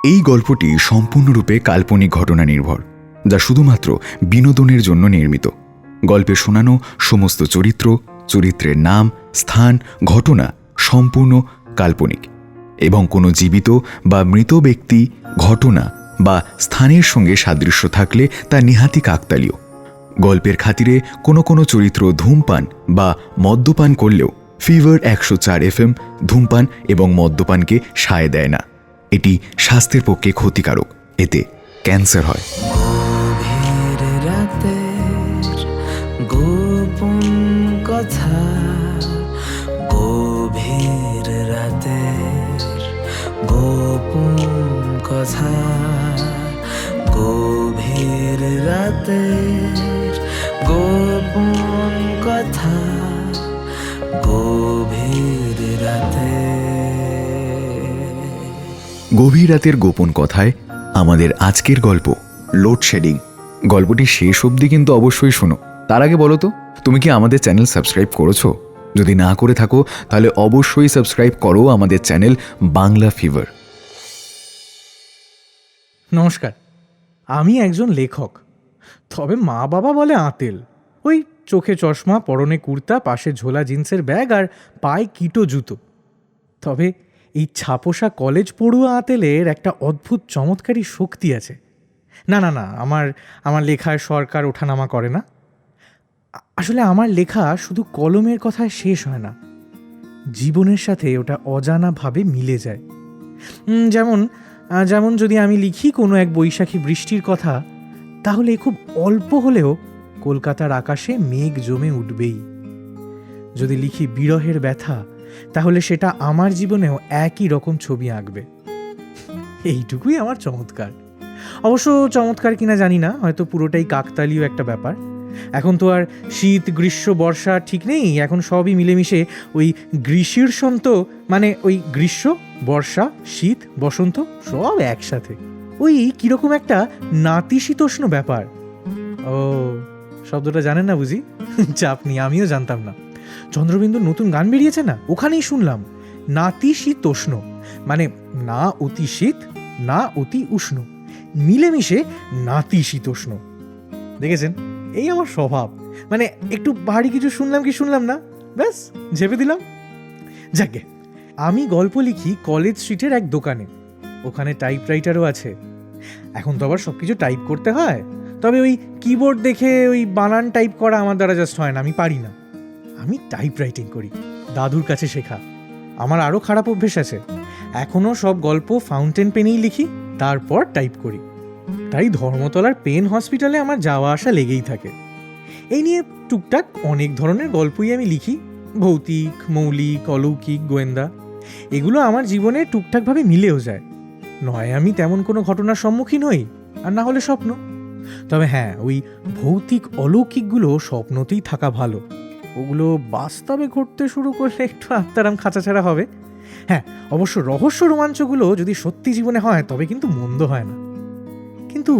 এই গল্পটি সম্পূর্ণরূপে কাল্পনিক ঘটনা নির্ভর, যা শুধুমাত্র বিনোদনের জন্য নির্মিত। গল্পে শোনানো সমস্ত চরিত্র, চরিত্রের নাম, স্থান, ঘটনা সম্পূর্ণ কাল্পনিক এবং কোনো জীবিত বা মৃত ব্যক্তি, ঘটনা বা স্থানের সঙ্গে সাদৃশ্য থাকলে তা নেহাতি কাকতালীয়। গল্পের খাতিরে কোনো কোনো চরিত্র ধূমপান বা মদ্যপান করলেও ফিভার 104 FM ধূমপান এবং মদ্যপানকে সায় দেয় না। এটি স্বাস্থ্যের পক্ষে ক্ষতিকারক, এতে ক্যান্সার হয়। গভীর রাতের গোপন কথা, গভীর রাতের গোপন কথা, গভীর রাতের গোপন কথা, গভীর রাতে। গভীর রাতের গোপন কথায় আমাদের আজকের গল্প লোডশেডিং। গল্পটি শেষ অবধি কিন্তু অবশ্যই শোনো। তার আগে বলো তো, তুমি কি আমাদের চ্যানেল সাবস্ক্রাইব করেছো? যদি না করে থাকো তাহলে অবশ্যই সাবস্ক্রাইব করো আমাদের চ্যানেল বাংলা ফিভার। নমস্কার, আমি একজন লেখক, তবে মা বাবা বলে আঁতেল। ওই চোখে চশমা, পরনে কুর্তা, পাশে ঝোলা জিন্সের ব্যাগ আর পায়ে কিটো জুতো। তবে এই ছাপোষা কলেজ পড়ুয়া আঁতেলের একটা অদ্ভুত চমৎকারী শক্তি আছে। না না না, আমার লেখায় সরকার ওঠানামা করে না। আসলে আমার লেখা শুধু কলমের কথায় শেষ হয় না, জীবনের সাথে ওটা অজানাভাবে মিলে যায়। যেমন যদি আমি লিখি কোনো এক বৈশাখী বৃষ্টির কথা, তাহলে খুব অল্প হলেও কলকাতার আকাশে মেঘ জমে উঠবেই। যদি লিখি বিরহের ব্যথা, তাহলে সেটা আমার জীবনেও একই রকম ছবি আঁকবে। এইটুকুই আমার চমৎকার। অবশ্য চমৎকার কিনা জানি না, হয়তো পুরোটাই কাকতালীয় একটা ব্যাপার। এখন তো আর শীত, গ্রীষ্ম, বর্ষা ঠিক নেই, এখন সবই মিলেমিশে ওই গ্রীষ্মীর্ষন্ত, মানে ওই গ্রীষ্ম, বর্ষা, শীত, বসন্ত সব একসাথে। ওই কিরকম একটা নাতিশীতোষ্ণ ব্যাপার। ও, শব্দটা জানেন না বুঝি? চাপ নেই, আমিও জানতাম না। চন্দ্রবিন্দুর নতুন গান বেরিয়েছে না, ওখানেই শুনলাম নাতিশীতোষ্ণ, মানে না অতি শীত না অতি উষ্ণ, মিলেমিশে নাতিশীতোষ্ণ। দেখেছেন, এই আমার স্বভাব। মানে একটু ভারী কিছু শুনলাম কি শুনলাম না, ব্যাস ঝেপে দিলাম। যাকে, আমি গল্প লিখি কলেজ স্ট্রিটের এক দোকানে। ওখানে টাইপরাইটারও আছে। এখন তো আবার সব কিছু টাইপ করতে হয়, তবে ওই কিবোর্ড দেখে ওই বানান টাইপ করা আমার দ্বারা জাস্ট হয় না, আমি পারি না। আমি টাইপ রাইটিং করি, দাদুর কাছে শেখা। আমার আরও খারাপ অভ্যেস আছে, এখনও সব গল্প ফাউন্টেন পেনেই লিখি, তারপর টাইপ করি। তাই ধর্মতলার পেন হসপিটালে আমার যাওয়া আসা লেগেই থাকে। এই নিয়ে টুকটাক অনেক ধরনের গল্পই আমি লিখি, ভৌতিক, মৌলিক, অলৌকিক, গোয়েন্দা। এগুলো আমার জীবনে টুকটাকভাবে মিলেও যায়। নয় আমি তেমন কোনো ঘটনার সম্মুখীন হই, আর না হলে স্বপ্ন। তবে হ্যাঁ, ওই ভৌতিক অলৌকিকগুলো স্বপ্নতেই থাকা ভালো। ওগুলো বাস্তবে ঘটতে শুরু করলে একটু আত্মারাম খাঁচাছাড়া হবে। হ্যাঁ, অবশ্য রহস্য রোমাঞ্চগুলো যদি সত্যি জীবনে হয় তবে কিন্তু মন্দ হয় না। কিন্তু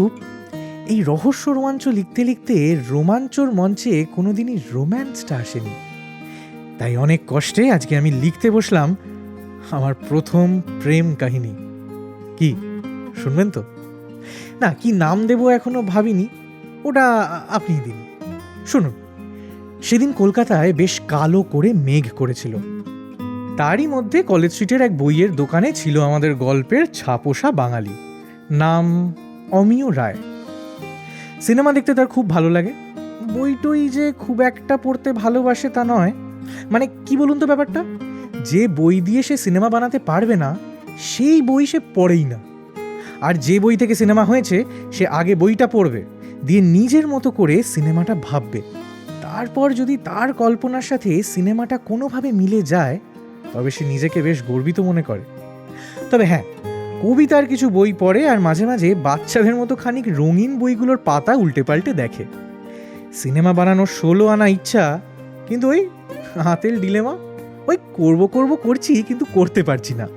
এই রহস্য রোমাঞ্চ লিখতে লিখতে রোমাঞ্চর মঞ্চে কোনোদিনই রোম্যান্সটা আসেনি। তাই অনেক কষ্টে আজকে আমি লিখতে বসলাম আমার প্রথম প্রেম কাহিনী। কি শুনবেন তো? না, কি নাম দেব এখনো ভাবিনি, ওটা আপনিই দিন। শুনুন, সেদিন কলকাতায় বেশ কালো করে মেঘ করেছিল। তারই মধ্যে কলেজ স্ট্রিটের এক বইয়ের দোকানে ছিল আমাদের গল্পের ছাপোষা বাঙালি, নাম অমিয় রায়। সিনেমা দেখতে তার খুব ভালো লাগে। বইটই যে খুব একটা পড়তে ভালোবাসে তা নয়। মানে কি বলুন তো ব্যাপারটা, যে বই দিয়ে সে সিনেমা বানাতে পারবে না সেই বই সে পড়েই না। আর যে বই থেকে সিনেমা হয়েছে সে আগে বইটা পড়বে, দিয়ে নিজের মতো করে সিনেমাটা ভাববে। তারপর যদি তার কল্পনার সাথে সিনেমাটা কোনোভাবে মিলে যায় তবে সে নিজেকে বেশ গর্বিত মনে করে। তবে হ্যাঁ, কবিতার কিছু বই পড়ে, আর মাঝে মাঝে বাচ্চাদের মতো খানিক রঙিন বইগুলোর পাতা উল্টে পাল্টে দেখে। সিনেমা বানানোর 16 আনা ইচ্ছা, কিন্তু ওই হাতের ডিলেমা, ওই করব করছি কিন্তু করতে পারছি না।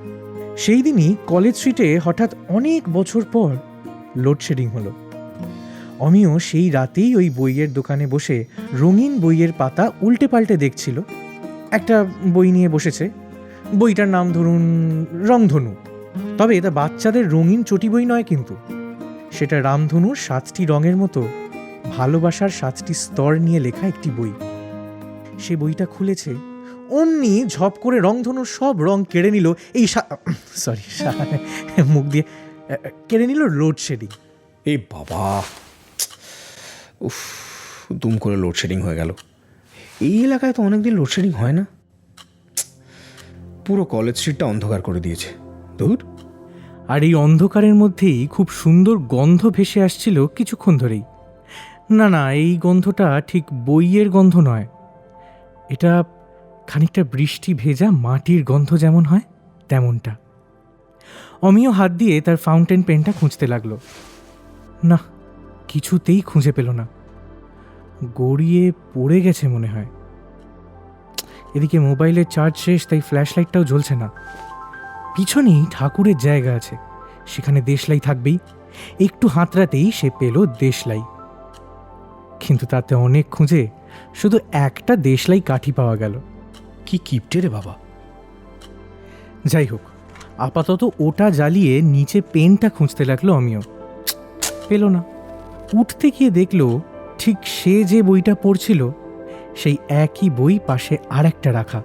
সেই দিনই কলেজ স্ট্রিটে হঠাৎ অনেক বছর পর লোডশেডিং হলো। অমিয় সেই রাতেই ওই বইয়ের দোকানে বসে রঙিন বইয়ের পাতা উল্টে পাল্টে দেখছিল। একটা বই নিয়ে বসেছে, বইটার নাম ধরুন রংধনু। তবে এটা বাচ্চাদের রঙিন চটি বই নয় কিন্তু, সেটা রামধনুর 7টি রঙের মতো ভালোবাসার 7টি স্তর নিয়ে লেখা একটি বই। সে বইটা খুলেছে, অমনি ঝপ করে রংধনুর সব রং কেড়ে নিল এই মুখ দিয়ে কেড়ে নিল লোডশেডিং। এই বাবা, উফ, দুম করে লোডশেডিং হয়ে গেল। এই এলাকায় তো অনেকদিন লোডশেডিং হয় না। পুরো কলেজ স্ট্রিটটা অন্ধকার করে দিয়েছে। ধুর। আর এই অন্ধকারের মধ্যেই খুব সুন্দর গন্ধ ভেসে আসছিল কিছুক্ষণ ধরেই। না না, এই গন্ধটা ঠিক বইয়ের গন্ধ নয়, এটা খানিকটা বৃষ্টি ভেজা মাটির গন্ধ যেমন হয় তেমনটা। অমিয় হাত দিয়ে তার ফাউন্টেন পেনটা খুঁজতে লাগলো। না, কিছুতেই খুঁজে পেল না। গড়িয়ে পড়ে গেছে মনে হয়। এদিকে মোবাইলের চার্জ শেষ, তাই ফ্ল্যাশ লাইটটাও জ্বলছে না। পিছনেই ঠাকুরের জায়গা আছে, সেখানে দেশলাই থাকবেই। একটু হাতড়াতেই সে পেল দেশলাই, কিন্তু তাতে অনেক খুঁজে শুধু একটা দেশলাই কাঠি পাওয়া গেল। কি কিপটে রে বাবা। যাই হোক, আপাতত ওটা জ্বালিয়ে নিচে পেনটা খুঁজতে লাগলো অমিয়। পেল না। উঠতে গিয়ে দেখলো ঠিক সে যে বইটা পড়ছিল সেই একই বই পাশে আর একটা রাখা।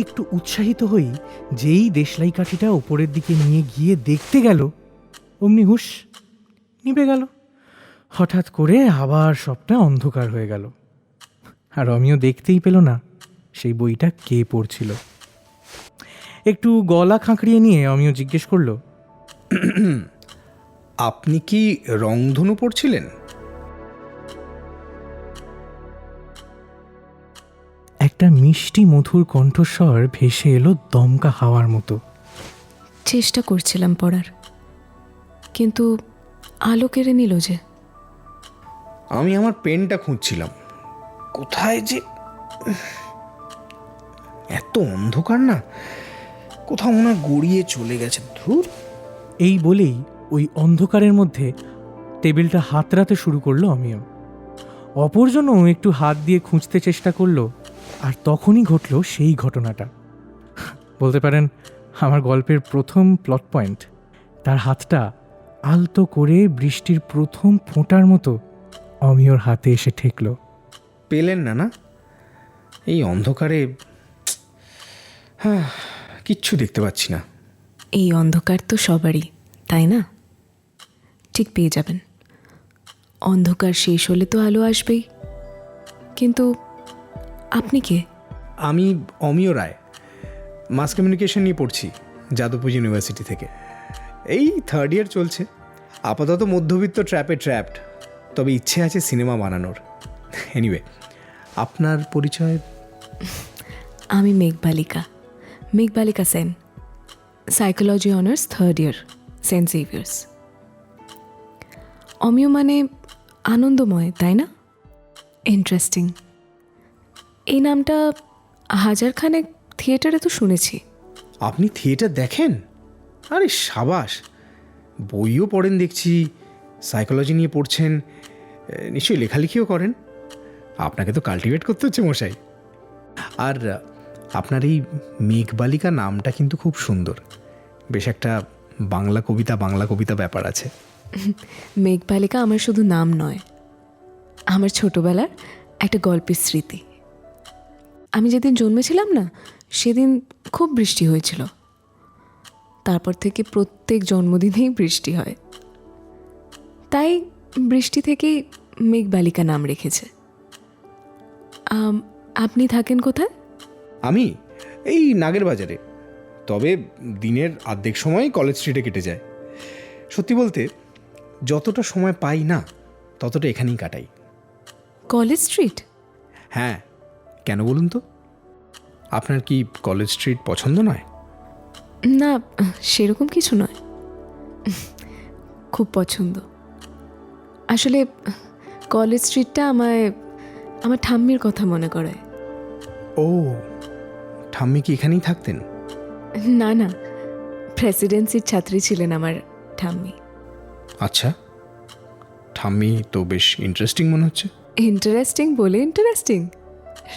একটু উৎসাহিত হই যেই দেশলাই কাঠিটা ওপরের দিকে নিয়ে গিয়ে দেখতে গেল, অমনি হুশ, নিভে গেল। হঠাৎ করে আবার সবটা অন্ধকার হয়ে গেল, আর অমিয় দেখতেই পেল না সেই বইটা কে পড়ছিল। একটু গলা খাঁকড়িয়ে নিয়ে অমিয় জিজ্ঞেস করলো, আপনি কি রংধনু পড়ছিলেন? একটা মিষ্টি মধুর কণ্ঠস্বর ভেসে এলো দমকা হাওয়ার মতো। চেষ্টা করছিলাম পড়ার, কিন্তু আলো কেড়ে নিল যে। আমি আমার পেনটা খুঁজছিলাম, কোথায় যে। এত অন্ধকার না, কোথাও মনে হয় গড়িয়ে চলে গেছে। ধুর। এই বলেই ওই অন্ধকারের মধ্যে টেবিলটা হাতড়াতে শুরু করলো অমিয়। অপরজনও একটু হাত দিয়ে খুঁজতে চেষ্টা করলো, আর তখনই ঘটল সেই ঘটনাটা। বলতে পারেন আমার গল্পের প্রথম প্লট পয়েন্ট। তার হাতটা আলতো করে বৃষ্টির প্রথম ফোঁটার মতো অমিয়র হাতে এসে ঠেকল। পেলেন না? না, এই অন্ধকারে কিচ্ছু দেখতে পাচ্ছি না। এই অন্ধকার তো সবারই, তাই না? ঠিক পেয়ে যাবেন। অন্ধকার শেষ হলে তো আলো আসবেই। কিন্তু আপনি কে? আমি অমিয় রায়, মাস কমিউনিকেশন নিয়ে পড়ছি যাদবপুর ইউনিভার্সিটি থেকে। এই 3rd ইয়ার চলছে। আপাতত মধ্যবিত্ত ট্র্যাপড, তবে ইচ্ছে আছে সিনেমা বানানোর। এনিওয়ে, আপনার পরিচয়? আমি মেঘবালিকা সেন, সাইকোলজি অনার্স 3rd ইয়ার, সেন্ট জেভিয়ার্স। অমিয় মানে আনন্দময়, তাই না? ইন্টারেস্টিং। এই নামটা হাজারখানেক থিয়েটারে তো শুনেছি। আপনি থিয়েটার দেখেন? আরে সাবাস, বইও পড়েন দেখছি, সাইকোলজি নিয়ে পড়ছেন, নিশ্চয়ই লেখালেখিও করেন। আপনাকে তো কাল্টিভেট করতে হচ্ছে মশাই। আর আপনার এই মেঘবালিকা নামটা কিন্তু খুব সুন্দর, বেশ একটা বাংলা কবিতা ব্যাপার আছে। মেঘবালিকা আমার শুধু নাম নয়, আমার ছোটবেলার একটা গল্পের স্মৃতি। আমি যেদিন জন্মেছিলাম না, সেদিন খুব বৃষ্টি হয়েছিল। তারপর থেকে প্রত্যেক জন্মদিনেই বৃষ্টি হয়, তাই বৃষ্টি থেকেই মেঘবালিকা নাম রেখেছে। আপনি থাকেন কোথায়? আমি এই নাগের বাজারে, তবে দিনের অর্ধেক সময় কলেজ স্ট্রিটে কেটে যায়। সত্যি বলতে যতটা সময় পাই না ততটা এখানেই কাটাই। College street? হ্যাঁ, কেন বলুন তো? আপনার কি কলেজ স্ট্রিট পছন্দ নয়? না, সেরকম কিছু নয়, খুব পছন্দ। আসলে কলেজ স্ট্রিটটা আমার ঠাম্মির কথা মনে করায়। ও, ঠাম্মি কি এখানেই থাকতেন? না, প্রেসিডেন্সির ছাত্রী ছিলেন আমার ঠাম্মি। আচ্ছা, ঠাম্মি তো বেশ ইন্টারেস্টিং মনে হচ্ছে। ইন্টারেস্টিং বলে ইন্টারেস্টিং,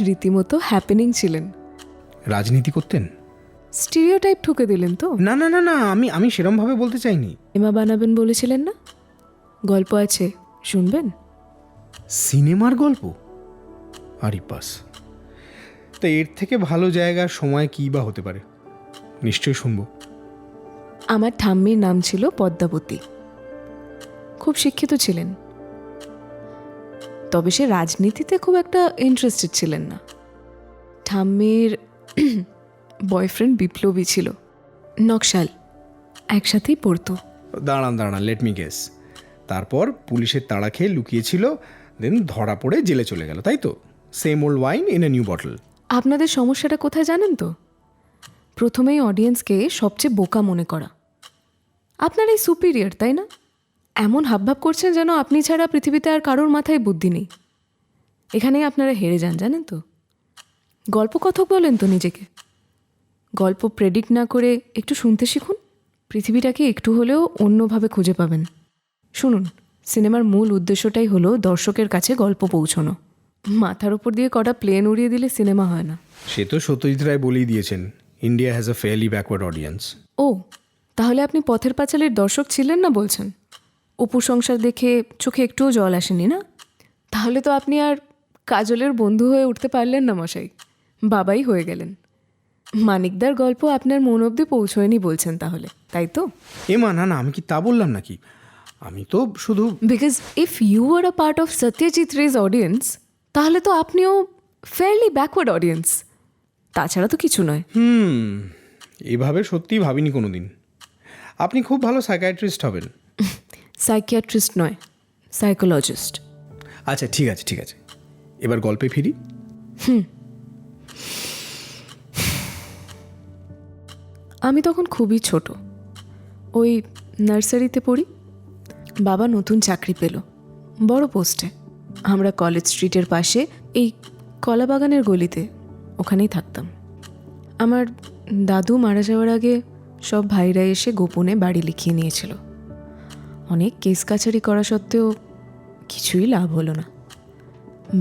রীতিমতো হ্যাপেনিং ছিলেন। রাজনীতি করতেন? স্টিরিওটাইপ ঠুকে দিলেন তো। না না না না, আমি সেরমভাবে বলতে চাইনি। সিনেমা বানাবেন বলেছিলেন না? গল্প আছে, শুনবেন? সিনেমার গল্প? আরে পাস, তা এর থেকে ভালো জায়গার সময় কী বা হতে পারে? নিশ্চয়ই শুনবো। আমার ঠাম্মির নাম ছিল পদ্মাবতী। খুব শিক্ষিত ছিলেন, তবে সে রাজনীতিতে খুব একটা ইন্টারেস্টেড ছিলেন না। ঠাম্মির বয়ফ্রেন্ড বিপ্লবী ছিল, নকশাল, একসাথেই পড়তো। দাঁড়ান, লেট মি গেস। তারপর পুলিশের তাড়া খেয়ে লুকিয়েছিল, দেন ধরা পড়ে জেলে চলে গেল, তাই তো? Same old wine in a new bottle. আপনাদের সমস্যাটা কোথায় জানেন তো? প্রথমেই অডিয়েন্সকে সবচেয়ে বোকা মনে করা। আপনারাই সুপিরিয়র, তাই না? এমন হাবভাব করছেন যেন আপনি ছাড়া পৃথিবীতে আর কারোর মাথায় বুদ্ধি নেই। এখানেই আপনারা হেরে যান, জানেন তো? গল্পকথক বলেন তো নিজেকে। গল্প প্রেডিক্ট না করে একটু শুনতে শিখুন, পৃথিবীটাকে একটু হলেও অন্যভাবে খুঁজে পাবেন। শুনুন, সিনেমার মূল উদ্দেশ্যটাই হলো দর্শকের কাছে গল্প পৌঁছানো। মাথার উপর দিয়ে কটা প্লেন উড়িয়ে দিলে সিনেমা হয় না। সে তো সত্যজিৎ রায় বলেই দিয়েছেন, India has a fairly backward audience. ও, তাহলে আপনি পথের পাঁচালীর দর্শক ছিলেন না বলছেন? অপু সংসার দেখে চোখে একটুও জল আসেনি না? তাহলে তো আপনি আর কাজলের বন্ধু হয়ে উঠতে পারলেন না মশাই, বাবাই হয়ে গেলেন। মানিকদার গল্প আপনার মন অবধি পৌঁছয়নি বলছেন তাহলে, তাই তো? এমা না না, আমি কি তা বললাম নাকি? আমি তো শুধু because if you are a part of Satyajit Ray's audience, তাহলে তো আপনিও ফেয়ারলি ব্যাকওয়ার্ড অডিয়েন্স, তাছাড়া তো কিছু নয়। এভাবে সত্যিই ভাবিনি কোনো দিন। আপনি খুব ভালো সাইকিয়াট্রিস্ট হবেন। সাইকিয়াট্রিস্ট নয়, সাইকোলজিস্ট। আচ্ছা ঠিক আছে, এবার গল্পে ফিরি। আমি তখন খুবই ছোট, ওই নার্সারিতে পড়ি। বাবা নতুন চাকরি পেল, বড় পোস্টে। আমরা কলেজ স্ট্রিটের পাশে এই কলাবাগানের গলিতে ওখানেই থাকতাম। আমার দাদু মারা যাওয়ার আগে সব ভাইরা এসে গোপনে বাড়ি লিখিয়ে নিয়েছিল। অনেক কেস কাছারি করা সত্ত্বেও কিছুই লাভ হলো না।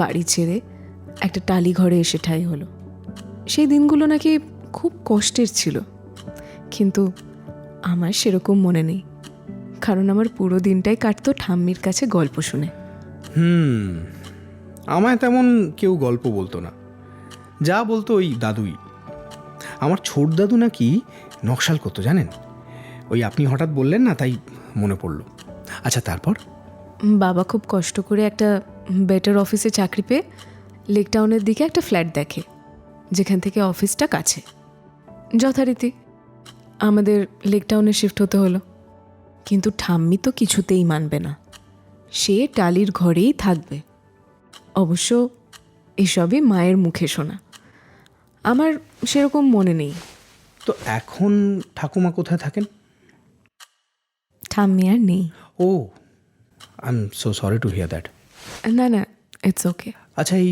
বাড়ি ছেড়ে একটা টালি ঘরে এসে ঠাঁই হলো। সেই দিনগুলো নাকি খুব কষ্টের ছিল, কিন্তু আমার সেরকম মনে নেই, কারণ আমার পুরো দিনটাই কাটতো ঠাম্মির কাছে গল্প শুনে। আমায় তেমন কেউ গল্প বলতো না, যা বলতো ওই দাদুই। আমার ছোট দাদু নাকি নকশাল করতো, জানেন? ওই আপনি হঠাৎ বললেন না, তাই মনে পড়লো। আচ্ছা তারপর? বাবা খুব কষ্ট করে একটা বেটার অফিসে চাকরি পেয়ে লেক টাউনের দিকে একটা ফ্ল্যাট দেখে, যেখান থেকে অফিসটা কাছে। যথারীতি আমাদের লেক টাউনে শিফট হতে হলো। কিন্তু ঠাম্মি তো কিছুতেই মানবে না, সে টালির ঘরেই থাকবে। অবশ্য এসবই মায়ের মুখে শোনা, আমার সেরকম মনে নেই। তো এখন ঠাকুমা কোথায় থাকেন? ঠাম্মি আর নেই। Oh, I am so sorry to hear that. না না, ইটস ওকে। আচ্ছা, এই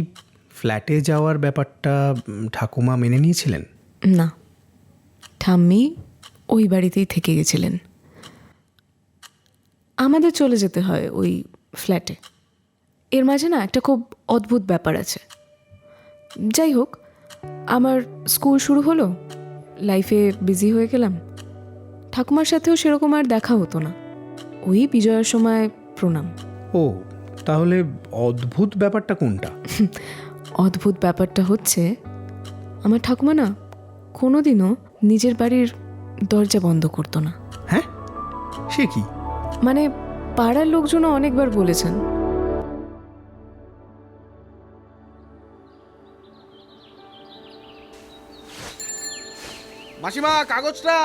ফ্ল্যাটে যাওয়ার ব্যাপারটা ঠাকুমা মেনে নিয়েছিলেন? না, ঠাম্মি ওই বাড়িতেই থেকে গেছিলেন। আমাদের চলে যেতে হয় ওই ফ্ল্যাটে। এর মাঝে না একটা খুব অদ্ভুত ব্যাপার আছে। যাই হোক, আমার স্কুল শুরু হলো, লাইফে বিজি হয়ে গেলাম। ঠাকুমার সাথেও সেরকম আর দেখা হতো না। ওই বিজয়ার সময় প্রণাম। ও, তাহলে অদ্ভুত ব্যাপারটা কোনটা? অদ্ভুত ব্যাপারটা হচ্ছে, আমার ঠাকুমা না কোনোদিনও নিজের বাড়ির দরজা বন্ধ করতো না। হ্যাঁ, সে কি? মানে পাড়ার লোকজনও অনেকবার বলেছেন। মাসিমা, কাগজটা।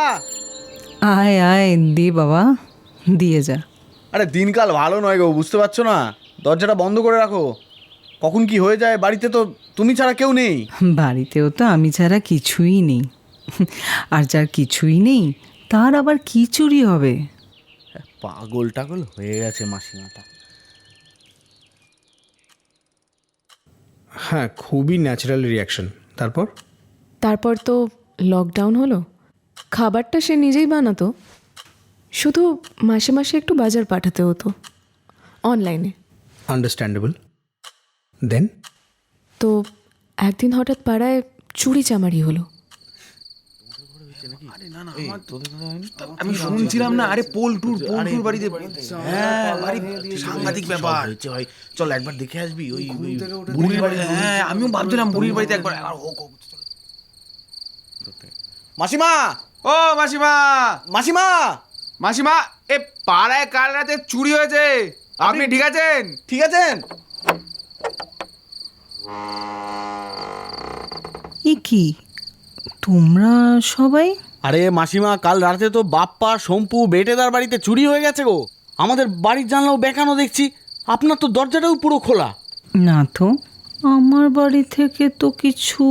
আয় আয় দে বাবা, দিয়ে যা। আরে দিনকাল ভালো নয় গো, বুঝতে পারছো না? দরজাটা বন্ধ করে রাখো, কখন কি হয়ে যায়। বাড়িতে তো তুমি ছাড়া কেউ নেই। বাড়িতেও তো আমি ছাড়া কিছুই নেই, আর যার কিছুই নেই তার আবার কি চুরি হবে? পাগল টাগল হয়ে গেছে মাসিমাটা। হ্যাঁ, খুবই ন্যাচারাল রিয়াকশন। তারপর তো লকডাউন হলো। খাবারটা সে নিজেই বানাতো, শুধু মাসে মাসে একটু বাজার পাঠাতে হতো অনলাইনে। আন্ডারস্ট্যান্ডেবল। দেন? তো একদিন হঠাৎ পাড়ায় চুরি চামারি হলো। আমি শুনছিলাম না, আরে পল্টুর বাড়িতে, হ্যাঁ বাড়ি সাংঘাতিক ব্যাপার। চল একবার দেখে আসবি ওই বুড়ির বাড়ি। হ্যাঁ আমিও ভাবছিলাম বুড়ির বাড়িতে একবার হোক। মাসিমা, ও মাসিমা, মাসিমা, মাসিমা, এ পাড়ায় কাল রাতে চুরি হয়েছে, আপনি ঠিক আছেন? ঠিক আছেন? এ কি তোমরা সবাই? আরে মাসিমা, কাল রাতে তো বাপ্পা, শম্পু, বেটেদার বাড়িতে চুরি হয়ে গেছে গো। আমাদের বাড়ির জানলাও বেঁকানো দেখছি, আপনার তো দরজাটাও পুরো খোলা। না তো, আমার বাড়ি থেকে তো কিছু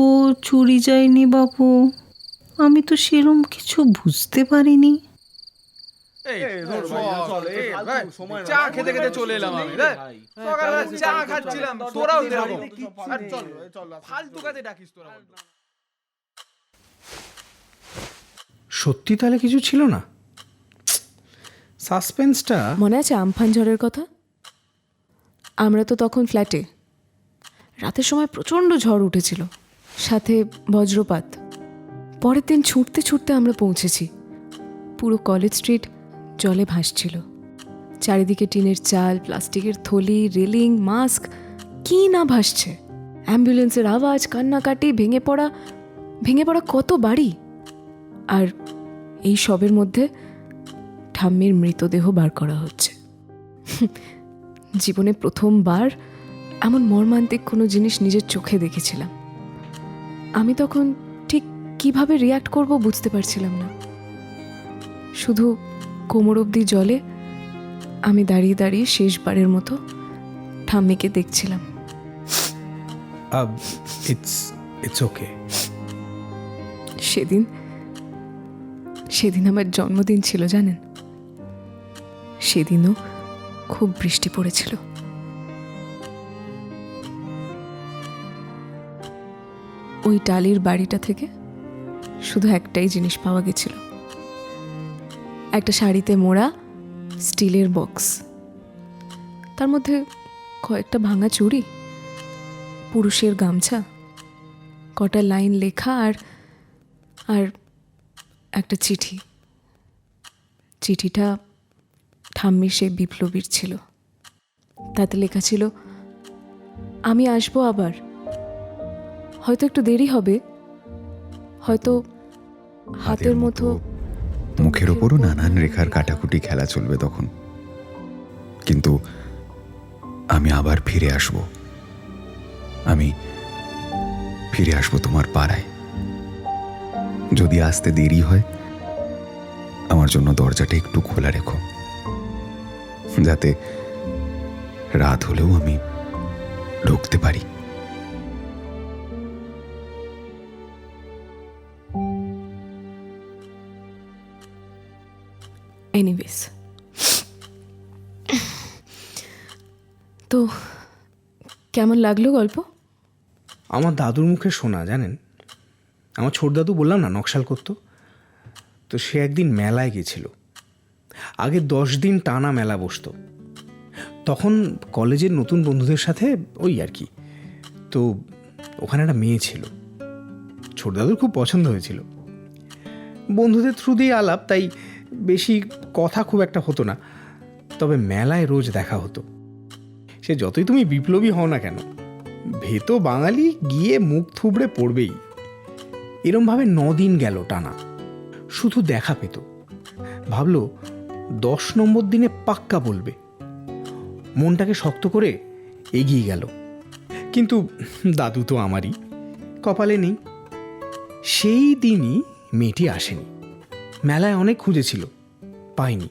চুরি যায়নি বাবু, আমি তো সেরম কিছু বুঝতে পারিনি। চা খেতে খেতে চলে এলাম আমি, সকালে চা খাচ্ছিলাম, তোরাও এরকম ফালতু কাজে ডাকিস তোরা। সত্যি তাহলে কিছু ছিল না? সাসপেন্সটা। মনে আছে আমফান ঝড়ের কথা? আমরা তো তখন ফ্ল্যাটে, রাতের সময় প্রচণ্ড ঝড় উঠেছিল, সাথে বজ্রপাত। পরের দিন ছুটতে ছুটতে আমরা পৌঁছেছি। পুরো কলেজ স্ট্রিট জলে ভাসছিল, চারিদিকে টিনের চাল, প্লাস্টিকের থলি, রেলিং, মাস্ক, কি না ভাসছে। অ্যাম্বুলেন্সের আওয়াজ, কান্নাকাটি, ভেঙে পড়া কত বাড়ি। আর এই সবের মধ্যে ঠাম্মির মৃতদেহ বার করা হচ্ছে। জীবনে প্রথমবার এমন মর্মান্তিক কোনো জিনিস নিজের চোখে দেখেছিলাম। আমি তখন ঠিক কিভাবে রিয়্যাক্ট করব বুঝতে পারছিলাম না। শুধু কোমর অবধি জলে আমি দাঁড়িয়ে দাঁড়িয়ে শেষবারের মতো ঠাম্মিকে দেখছিলাম। It's okay. সেদিন আমার জন্মদিন ছিল জানেন। সেদিনও খুব বৃষ্টি পড়েছিল। ওই টালির বাড়িটা থেকে শুধু একটাই জিনিস পাওয়া গেছিল, একটা শাড়িতে মোড়া স্টিলের বক্স, তার মধ্যে কয়েকটা ভাঙা চুড়ি, পুরুষের গামছা, কটা লাইন লেখা আর একটা চিঠি। চিঠিটা ঠাম্মির সে বিপ্লবীর ছিল। তাতে লেখা ছিল, আমি আসবো আবার, হয়তো একটু দেরি হবে, হয়তো হাতের মতো। মুখের ওপরও নানান রেখার কাটাকুটি খেলা চলবে তখন, কিন্তু আমি আবার ফিরে আসব। আমি ফিরে আসবো তোমার পাড়ায়। যদি আসতে দেরি হয়, আমার জন্য দরজাটা একটু খোলা রেখো, যাতে রাত হলেও আমি ঢুকতে পারি। এনিওয়েজ, তো কেমন লাগলো গল্প? আমার দাদুর মুখে শোনা, জানেন, আমার ছোট দাদু বললাম না নকশাল করতো, তো সে একদিন মেলায় গেছিল। আগে 10 দিন টানা মেলা বসতো। তখন কলেজের নতুন বন্ধুদের সাথে ওই আর কি। তো ওখানে একটা মেয়ে ছিল, ছোট দাদুর খুব পছন্দ হয়েছিল। বন্ধুদের থ্রু দিয়ে আলাপ, তাই বেশি কথা খুব একটা হতো না, তবে মেলায় রোজ দেখা হতো। সে যতই তুমি বিপ্লবী হও না কেন, ভেতো বাঙালি গিয়ে মুখ থুবড়ে পড়বেই। এরমভাবে 9 দিন গেল টানা, শুধু দেখা পেত। ভাবলো 10 নম্বর দিনে পাক্কা বলবে। মনটাকে শক্ত করে এগিয়ে গেল, কিন্তু দাদু তো আমারই, কপালে নেই। সেই দিনই মেয়েটি আসেনি। মেলায় অনেক খুঁজেছিল, পায়নি।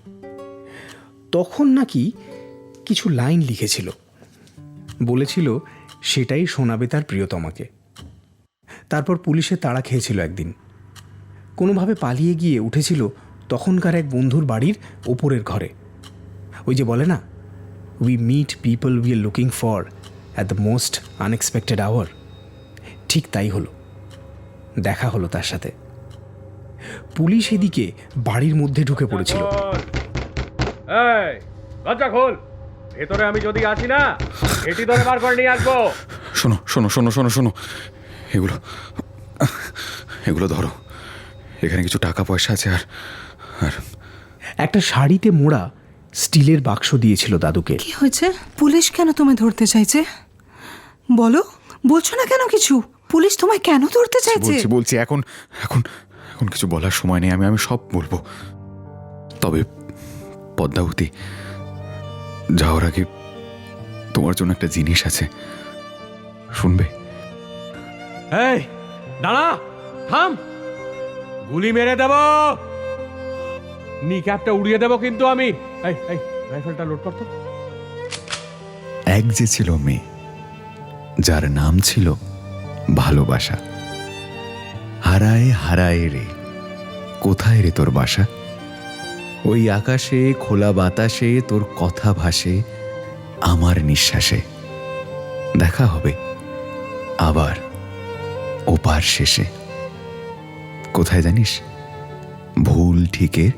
তখন নাকি কিছু লাইন লিখেছিল, বলেছিল সেটাই শোনাবে তার প্রিয়তমাকে। তারপর পুলিশে তাড়া খেয়েছিল একদিন, কোনোভাবে পালিয়ে গিয়ে উঠেছিল তখনকার এক বন্ধুর বাড়ির ওপরের ঘরে। ওই যে বলে না, we meet people we are looking for at the most unexpected hour. ঠিক তাই হলো, দেখা হলো তার সাথে। পুলিশ এদিকে বাড়ির মধ্যে ঢুকে পড়েছিল। দরজা খোল, ভেতরে আমি যদি আসি না, এটি ধরে বার করে নিয়ে আসবো। শোনো শোনো শোনো শোনো শোনো, এগুলো ধরো, এখানে কিছু টাকা পয়সা আছে আর আর একটা শাড়িতে মোড়া স্টিলের বাক্স দিয়েছিল দাদুকে। কি হয়েছে? পুলিশ কেন তোমায় ধরতে চাইছে? বলো, বলছো না কেন কিছু? পুলিশ তোমায় কেন ধরতে চাইছে? বলছি বলছি এখন এখন এখন কিছু বলার সময় নেই। আমি সব বলবো। তবে পদ্মাবতী, যাওয়ার আগে তোমার জন্য একটা জিনিস আছে, শুনবে? এই দাঁড়া, থাম, গুলি মেরে দেব, নি ক্যাপটা উড়িয়ে দেব কিন্তু আমি। এই এই রাইফেলটা লোড করতো। এক যে ছিল মেয়ে, যার নাম ছিল ভালোবাসা। হারায় হারায় রে, কোথায় রে তোর বাসা? ওই আকাশে খোলা বাতাসে তোর কথা ভাসে আমার নিঃশ্বাসে। দেখা হবে আবার ওপার শেষে। কোথায় জানিস? ভুল ঠিকের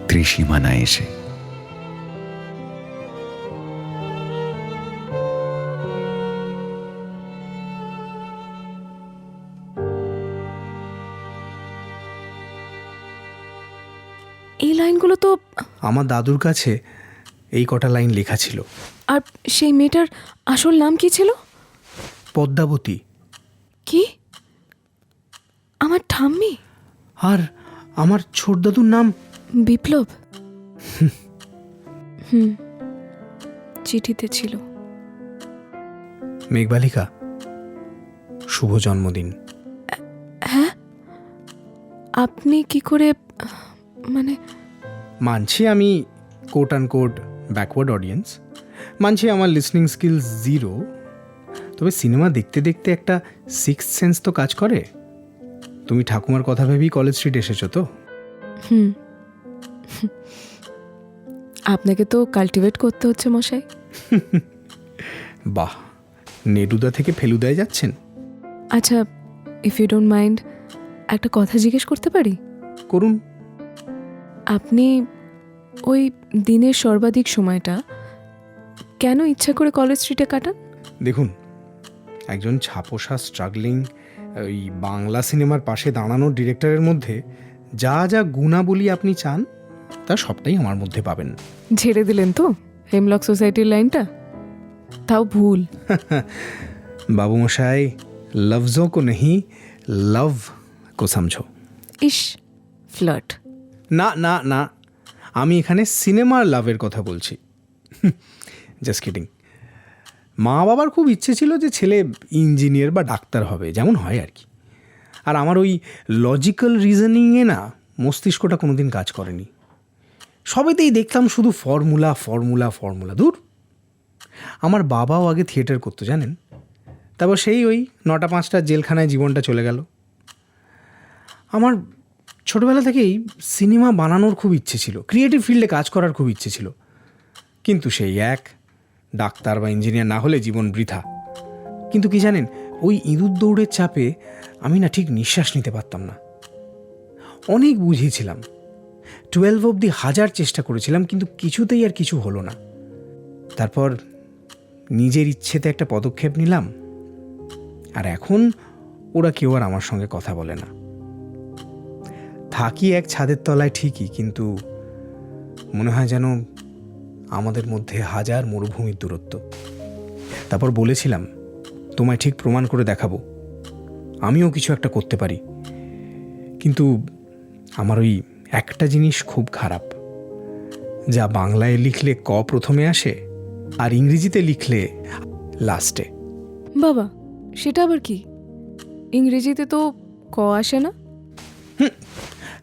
ত্রিসীমানা এসে। এই লাইনগুলো তো। আমার দাদুর কাছে এই কটা লাইন লেখা ছিল। আর সেই মেয়েটার আসল নাম কি ছিল? পদ্মাবতী। কি? আমার ঠাম্মি? আর আমার ছোট দাদুর নাম বিপ্লব। চিঠিতে ছিল। মেঘবালিকা, শুভ জন্মদিন। হ্যাঁ, আপনি কি করে, মানে? মানছি আমি quote and quote backward audience, মানছি আমার লিসনিং স্কিলস 0, তবে সিনেমা দেখতে দেখতে একটা সিক্স সেন্স তো কাজ করে। তুমি ঠাকুমার কথা ভেবেই কলেজ স্ট্রিট এসেছো তো? আপনাকে তো কাল্টিভেট করতে হচ্ছে মশাই। বাহ, নেডুদা থেকে ফেলুদায় যাচ্ছেন। আচ্ছা, ইফ ইউ ডোন্ট মাইন্ড, একটা কথা জিজ্ঞেস করতে পারি? করুন। আপনি ওই দিনের সর্বাধিক সময়টা কেন ইচ্ছা করে কলেজ স্ট্রিটে কাটান? দেখুন, একজন ছাপোষা স্ট্রাগলিং ওই বাংলা সিনেমার পাশে দাঁড়ানো ডিরেক্টরের মধ্যে যা যা গুণাবলী আপনি চান তা সবটাই আমার মধ্যে পাবেন। ঝেড়ে দিলেন তো হেমলক সোসাইটির লাইনটা, তাও ভুল। বাবুমশাই, লফজোं को नहीं लव को समझो। ইস, ফ্লার্ট। না না না, আমি এখানে সিনেমার লাভের কথা বলছি। Just kidding. মা বাবার খুব ইচ্ছে ছিল যে ছেলে ইঞ্জিনিয়ার বা ডাক্তার হবে, যেমন হয় আর কি। আর আমার ওই লজিক্যাল রিজনিংয়ে না মস্তিষ্কটা কোনোদিন কাজ করেনি। সবেতেই দেখতাম শুধু ফর্মুলা ফর্মুলা ফর্মুলা। দূর, আমার বাবাও আগে থিয়েটার করতো জানেন, তারপর সেই ওই 9টা 5টা জেলখানায় জীবনটা চলে গেল। আমার ছোটোবেলা থেকেই সিনেমা বানানোর খুব ইচ্ছে ছিল, ক্রিয়েটিভ ফিল্ডে কাজ করার খুব ইচ্ছে ছিল, কিন্তু সেই এক ডাক্তার বা ইঞ্জিনিয়ার না হলে জীবন বৃথা। কিন্তু কি জানেন, ওই ইঁদুর দৌড়ের চাপে আমি না ঠিক নিঃশ্বাস নিতে পারতাম না। অনেক বুঝিয়েছিলাম, 12 অবধি 1000 চেষ্টা করেছিলাম, কিন্তু কিছুতেই আর কিছু হলো না। তারপর নিজের ইচ্ছেতে একটা পদক্ষেপ নিলাম, আর এখন ওরা কেউ আর আমার সঙ্গে কথা বলে না। থাকি এক ছাদের তলায় ঠিকই, কিন্তু মনে হয় যেন আমাদের মধ্যে 1000 মরুভূমির দূরত্ব। তারপর বলেছিলাম, তোমায় ঠিক প্রমাণ করে দেখাবো আমিও কিছু একটা করতে পারি। কিন্তু আমার ওই একটা জিনিস খুব খারাপ, যা বাংলায় লিখলে ক প্রথমে আসে আর ইংরেজিতে লিখলে লাস্টে। বাবা, সেটা আবার কি? ইংরেজিতে তো ক আসে না।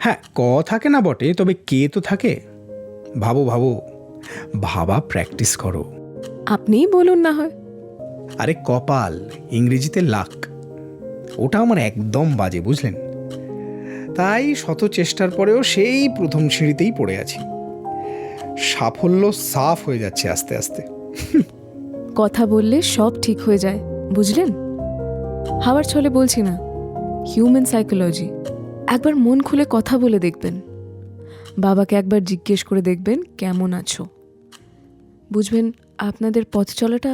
হ্যাঁ, ক থাকে না বটে, তবে কে তো থাকে। ভাবো ভাবো, ভাবা প্র্যাকটিস করো। আপনিই বলুন না হয়। আরে কপাল, ইংরেজিতে লাক, ওটা আমার একদম বাজে, বুঝলেন? তাই শত চেষ্টার পরেও সেই প্রথম সিঁড়িতেই পড়ে আছি। সাফল্য সাফ হয়ে যাচ্ছে আস্তে আস্তে। কথা বললে সব ঠিক হয়ে যায়, বুঝলেন? হাওয়ার ছলে বলছি না, হিউম্যান সাইকোলজি। একবার মন খুলে কথা বলে দেখবেন, বাবাকে একবার জিজ্ঞেস করে দেখবেন কেমন আছো, বুঝবেন আপনাদের পথ চলাটা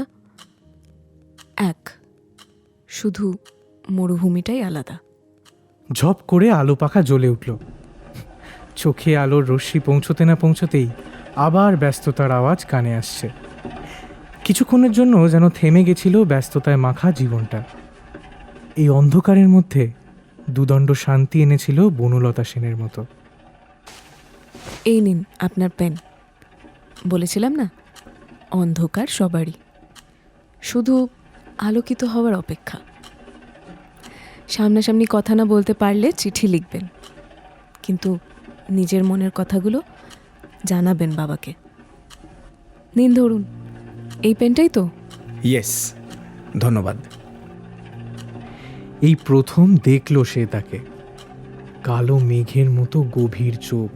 এক, শুধু মরুভূমিটাই আলাদা। ঝপ করে আলো পাখা জ্বলে উঠল। চোখে আলোর রশ্মি পৌঁছতে না পৌঁছতেই আবার ব্যস্ততার আওয়াজ কানে আসছে। কিছুক্ষণের জন্য যেন থেমে গেছিল ব্যস্ততায় মাখা জীবনটা। এই অন্ধকারের মধ্যে দুদণ্ড শান্তি এনেছিল বনলতা সেনের মতো। এই নিন আপনার পেন। বলেছিলাম না, অন্ধকার সবারই, শুধু আলোকিত হওয়ার অপেক্ষা। সামনাসামনি কথা না বলতে পারলে চিঠি লিখবেন, কিন্তু নিজের মনের কথাগুলো জানাবেন বাবাকে। নিন ধরুন, এই পেনটাই তো? ইয়েস, ধন্যবাদ। এই প্রথম দেখল সে তাকে। কালো মেঘের মতো গভীর চোখ,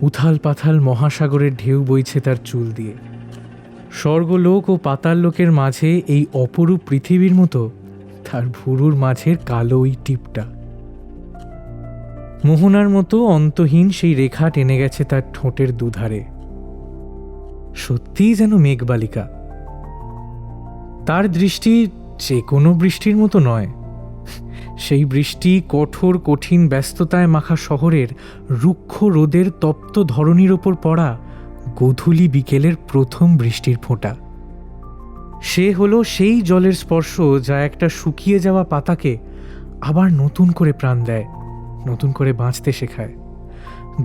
উথাল পাথাল মহাসাগরের ঢেউ বইছে তার চুল দিয়ে। স্বর্গলোক ও পাতাল লোকের মাঝে এই অপরূপ পৃথিবীর মতো তার ভুরুর মাঝের কালো ওই টিপটা। মোহনার মতো অন্তহীন সেই রেখা টেনে গেছে তার ঠোঁটের দুধারে। সত্যিই যেন মেঘবালিকা। তার দৃষ্টি যে কোনো বৃষ্টির মতো নয়। সেই বৃষ্টি কঠোর কঠিন ব্যস্ততায় মাখা শহরের রুক্ষ রোদের তপ্ত ধরণীর ওপর পড়া গোধূলি বিকেলের প্রথম বৃষ্টির ফোঁটা। সে হলো সেই জলের স্পর্শ যা একটা শুকিয়ে যাওয়া পাতাকে আবার নতুন করে প্রাণ দেয়, নতুন করে বাঁচতে শেখায়।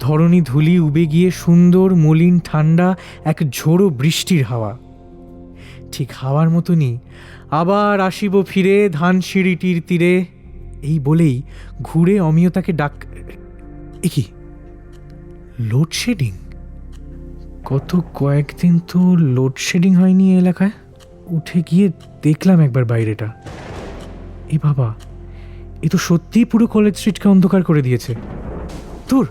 ধরণী ধুলি উবে গিয়ে সুন্দর মলিন ঠান্ডা এক ঝোড়ো বৃষ্টির হাওয়া। ঠিক হাওয়ার মতনই আবার আসিব ফিরে ধানসিঁড়িটির তীরে, এই বলেই ঘুরে অমিয়তাকে ডাক। এ কি লোডশেডিং? গত কয়েকদিন তো লোডশেডিং হয়নি এই এলাকায়। উঠে গিয়ে দেখলাম একবার বাইরেটা। এ বাবা, এ তো সত্যিই পুরো কলেজ স্ট্রিটকে অন্ধকার করে দিয়েছে। ধুর,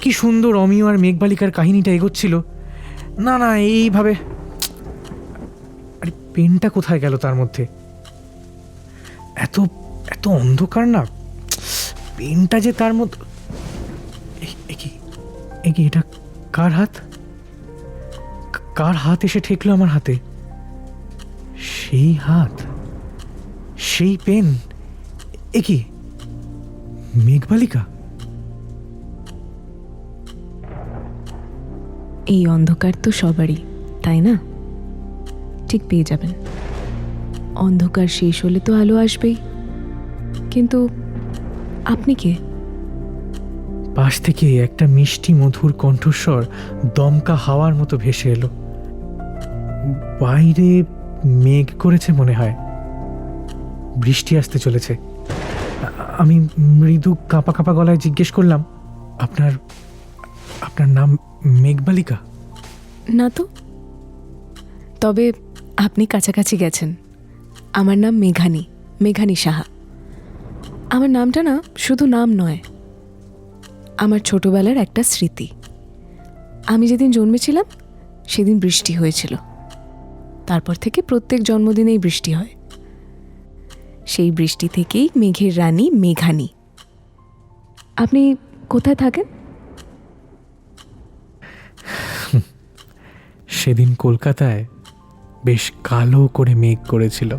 কি সুন্দর অমিয় আর মেঘবালিকার কাহিনীটা এগোচ্ছিল। না না, এইভাবে। আরে পেনটা কোথায় গেল তার মধ্যে? এত এত অন্ধকার না, পেনটা যে তার মধ্যে। এটা কার হাত? কার হাত এসে ঠেকলো আমার হাতে? সেই হাত, সেই পেন। এ কি মেঘবালিকা? এই অন্ধকার তো সবারই, তাই না? ঠিক পেয়ে যাবেন। অন্ধকার শেষ হলে তো আলো আসবেই। কিন্তু আপনি কে? পাশ থেকে একটা মিষ্টি মধুর কণ্ঠস্বর দমকা হাওয়ার মতো ভেসে এলো। বাইরে মেঘ করেছে মনে হয়, বৃষ্টি আসতে চলেছে। আমি মৃদু কাঁপা কাঁপা গলায় জিজ্ঞেস করলাম, আপনার আপনার নাম মেঘবালিকা? না তো, তবে আপনি কাছাকাছি গেছেন। আমার নাম মেঘানী, মেঘানী সাহা। আমার নামটা না শুধু নাম নয়, আমার ছোটবেলার একটা স্মৃতি। আমি যেদিন জন্মেছিলাম সেদিন বৃষ্টি হয়েছিল। তারপর থেকে প্রত্যেক জন্মদিনেই বৃষ্টি হয়। সেই বৃষ্টি থেকেই মেঘের রানী মেঘানী। আপনি কোথায় থাকেন? সেদিন কলকাতায় বেশ কালো করে মেঘ করেছিল।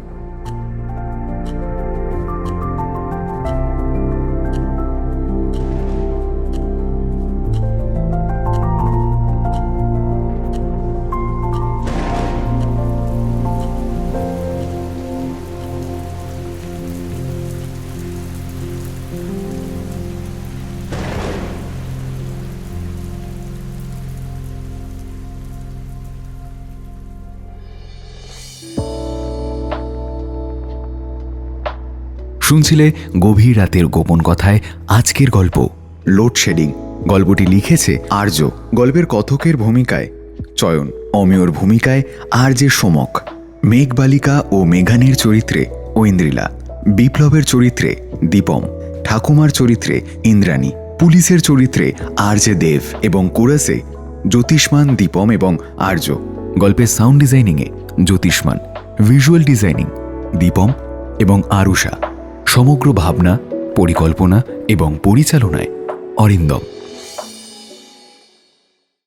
শুনছিলে গভীর রাতের গোপন কথায় আজকের গল্প লোডশেডিং। গল্পটি লিখেছে আর্য। গল্পের কথকের ভূমিকায় চয়ন, অমিয়র ভূমিকায় আরজে সোমক, মেঘবালিকা ও মেঘানীর চরিত্রে ঐন্দ্রিলা, বিপ্লবের চরিত্রে দীপম, ঠাকুমার চরিত্রে ইন্দ্রাণী, পুলিশের চরিত্রে আরজে দেব এবং কোরাসে জ্যোতিষ্মান, দীপম এবং আর্য। গল্পের sound ডিজাইনিংয়ে Jyotishman, visual designing Deepam এবং আরুষা, সমগ্র ভাবনা, পরিকল্পনা এবং পরিচালনায় অরিন্দম।